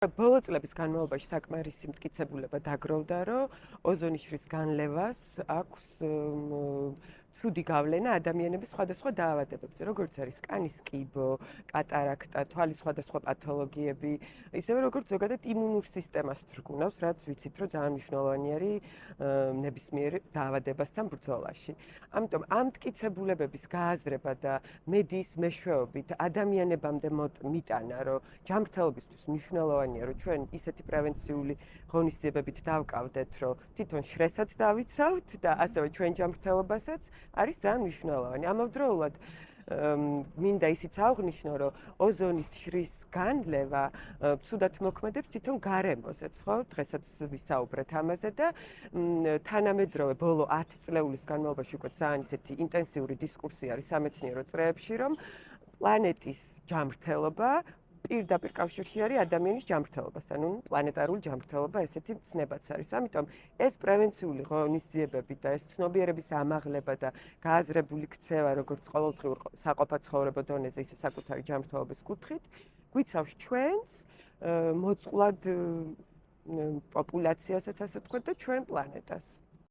ბოლო წლების განმავლობაში საკმარისი მტკიცებულება დაგროვდა, რომ ოზონის შრის განლევას აქვს ცუდი გავლენა ადამიანების სხვადასხვა დაავადებებზე, როგორც არის კანის კიბო, კატარაქტა, თვალის სხვადასხვა პათოლოგიები, ისევე როგორც ზოგადად იმუნურ სისტემას თრგუნავს, რაც ვიცით, რომ ძალიან მნიშვნელოვანი არის ნებისმიერ დაავადებასთან ბრძოლაში. ამიტომ ამ მტკიცებულებების გააზრება და მედიის მეშვეობით ადამიანებამდე მიტანა, რომ ჯანმრთელობისთვის მნიშვნელოვანია, რომ ჩვენ ისეთი პრევენციული ღონისძიებებით დავკავდეთ, რომ თვითონ შრესაც დავიცავთ და ასევე ჩვენ ჯანმრთელობასაც არის ძალიან მნიშვნელოვანი. ამავდროულად მინდა ისიც აღვნიშნო, რომ ოზონის შრის განლევა ცუდად მოქმედებს თვითონ გარემოზეც, ხო? დღესაც ვისაუბრეთ ამაზე და თანამედროვე ბოლო 10 წლეულის განმავლობაში უკვე ძალიან ისეთი ინტენსიური დისკურსი არის სამეცნიერო წრეებში, რომ პლანეტის ჯანმრთელობა პირდაპირ კავშირში არის ადამიანის ჯანმრთელობასთან, ნუ პლანეტარული ჯანმრთელობა ესეთი ცნებაც არის. ამიტომ ეს პრევენციული ღონისძიებები და ეს ცნობიერების ამაღლება და გააზრებული ქცევა, როგორც ყოველდღიურ საყოფაცხოვრებო დონეზე, ისე საკუთარი ჯანმრთელობის კუთხით, გვიცავს ჩვენს მოწყვლად პოპულაციასაც, ასე ვთქვათ, და ჩვენ პლანეტას.